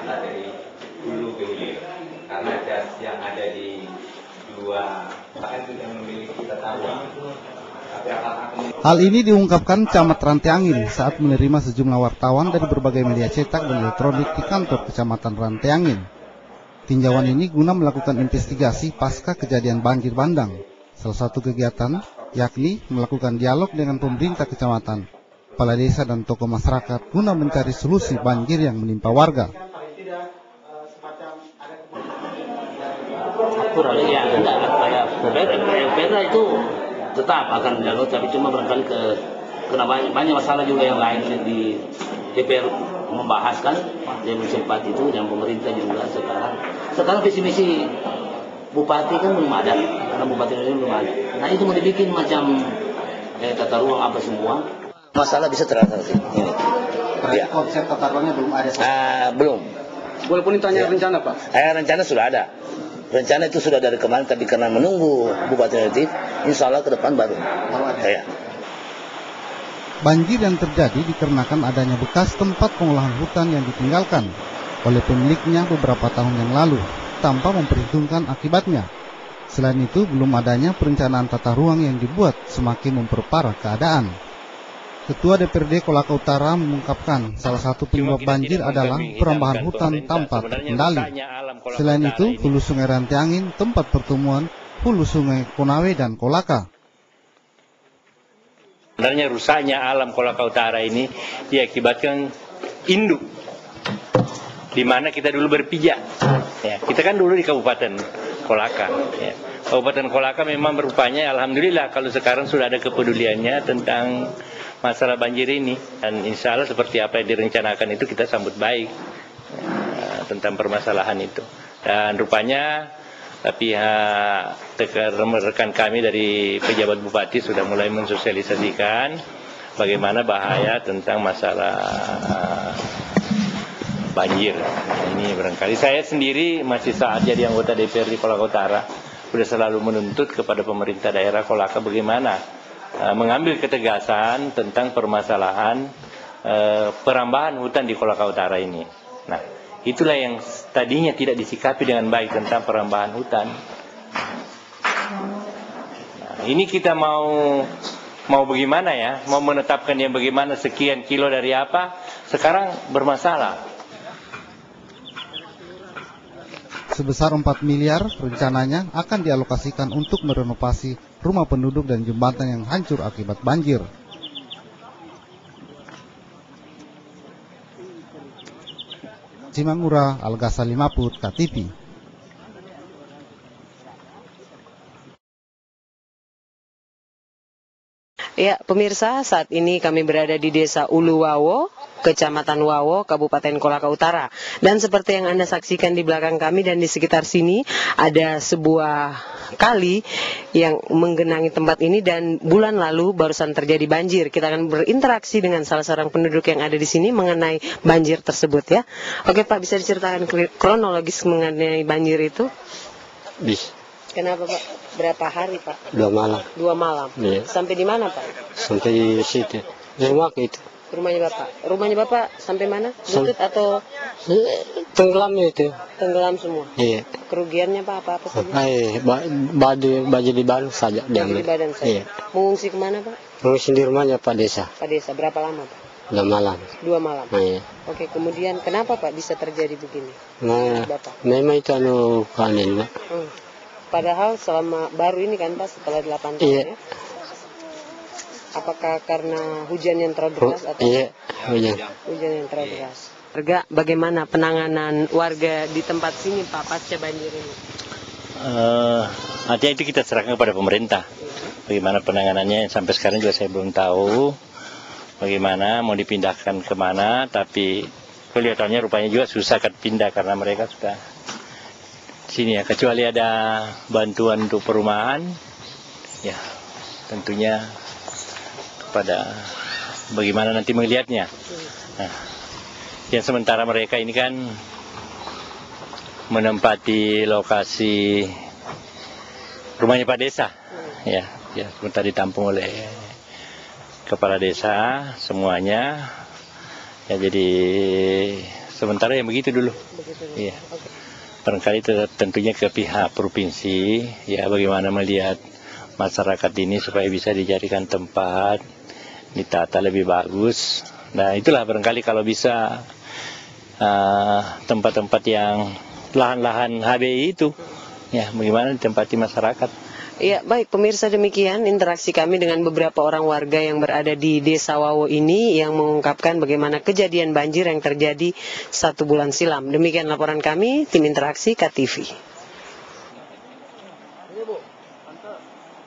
berangkat dari hulu ke hilir. Karena gas yang ada di dua bahkan itu yang memiliki tata ruang. Hal ini diungkapkan Camat Ranteangin saat menerima sejumlah wartawan dari berbagai media cetak dan elektronik di kantor Kecamatan Ranteangin. Tinjauan ini guna melakukan investigasi pasca kejadian banjir bandang. Salah satu kegiatan yakni melakukan dialog dengan pemerintah kecamatan, kepala desa dan tokoh masyarakat guna mencari solusi banjir yang menimpa warga. Ya, itu tetap akan dialog, tapi cuma barangkali karena banyak masalah juga yang lain di DPR membahas kan, yang sempat itu, yang pemerintah juga sekarang visi misi bupati kan belum ada, karena bupati ini belum ada. Nah itu mau dibikin macam tata ruang apa semua, masalah bisa teratasi ini. Ya. Konsep tata ruangnya belum ada. Belum. Walaupun ditanya rencana Pak? Rencana sudah ada. Rencana itu sudah dari kemarin, tapi karena menunggu Bupati Relatif, insya Allah ke depan baru. Ya. Banjir yang terjadi dikarenakan adanya bekas tempat pengolahan hutan yang ditinggalkan oleh pemiliknya beberapa tahun yang lalu, tanpa memperhitungkan akibatnya. Selain itu, belum adanya perencanaan tata ruang yang dibuat semakin memperparah keadaan. Ketua DPRD Kolaka Utara mengungkapkan salah satu penyebab banjir adalah perambahan hutan tanpa terkendali. Selain itu, hulu sungai Ranteangin tempat pertemuan hulu sungai Konawe dan Kolaka. Sebenarnya rusaknya alam Kolaka Utara ini diakibatkan induk, di mana kita dulu berpijak. Ya, kita kan dulu di Kabupaten Kolaka. Ya. Kabupaten Kolaka memang berupanya, alhamdulillah kalau sekarang sudah ada kepeduliannya tentang masalah banjir ini, dan insya Allah seperti apa yang direncanakan itu kita sambut baik tentang permasalahan itu. Dan rupanya pihak rekan kami dari pejabat bupati sudah mulai mensosialisasikan bagaimana bahaya tentang masalah banjir. Ini barangkali saya sendiri masih saat jadi anggota DPRD Kolaka Utara sudah selalu menuntut kepada pemerintah daerah Kolaka bagaimana mengambil ketegasan tentang permasalahan perambahan hutan di Kolaka Utara ini. Nah, itulah yang tadinya tidak disikapi dengan baik tentang perambahan hutan. Nah, ini kita mau bagaimana ya? Mau menetapkan yang bagaimana sekian kilo dari apa? Sekarang bermasalah. Sebesar 4 miliar rencananya akan dialokasikan untuk merenovasi rumah penduduk dan jembatan yang hancur akibat banjir. Cimangura, Al-Ghazali Maput, KTV. Ya, pemirsa, saat ini kami berada di Desa Uluwawo, Kecamatan Wawo, Kabupaten Kolaka Utara. Dan seperti yang Anda saksikan di belakang kami dan di sekitar sini, ada sebuah kali yang menggenangi tempat ini, dan bulan lalu barusan terjadi banjir. Kita akan berinteraksi dengan salah seorang penduduk yang ada di sini mengenai banjir tersebut ya. Oke Pak, bisa diceritakan kronologis mengenai banjir itu? Bisa. Kenapa Pak? Berapa hari Pak? 2 malam. 2 malam? Iya. Sampai di mana Pak? Sampai di situ. Rumah itu. Rumahnya Bapak? Rumahnya Bapak sampai mana? Lutut atau? Tenggelam itu. Tenggelam semua? Iya. Kerugiannya Pak apa saja? Baju di badan saja. Baju di badan saja? Iya. Mengungsi kemana Pak? Mengungsi di rumahnya Pak Desa. Pak Desa, berapa lama Pak? 2 malam. 2 malam? Iya. Oke, kemudian kenapa Pak bisa terjadi begini? Nah, Bapak? memang itu kanin. Padahal selama baru ini kan Pak, setelah 8 tahun Iya. ya? Apakah karena hujan yang terlalu deras atau? Iya, Hujan yang terlalu deras. Warga, bagaimana penanganan warga di tempat sini Pak pasca banjir ini? Artinya itu kita serahkan kepada pemerintah. Bagaimana penanganannya sampai sekarang juga saya belum tahu. Bagaimana mau dipindahkan kemana, tapi kelihatannya rupanya juga susah akan pindah karena mereka sudah sini ya, kecuali ada bantuan untuk perumahan, ya tentunya kepada bagaimana nanti melihatnya. Nah, yang sementara mereka ini kan menempati lokasi rumahnya Pak Desa, ya sementara ditampung oleh kepala desa semuanya. Ya jadi sementara yang begitu dulu. Iya. Barangkali tentunya ke pihak provinsi, ya bagaimana melihat masyarakat ini supaya bisa dijadikan tempat, ditata lebih bagus. Nah itulah barangkali kalau bisa tempat-tempat yang lahan-lahan HBI itu, ya bagaimana ditempati masyarakat. Ya, baik pemirsa, demikian interaksi kami dengan beberapa orang warga yang berada di Desa Wawo ini yang mengungkapkan bagaimana kejadian banjir yang terjadi 1 bulan silam. Demikian laporan kami, tim interaksi KTV.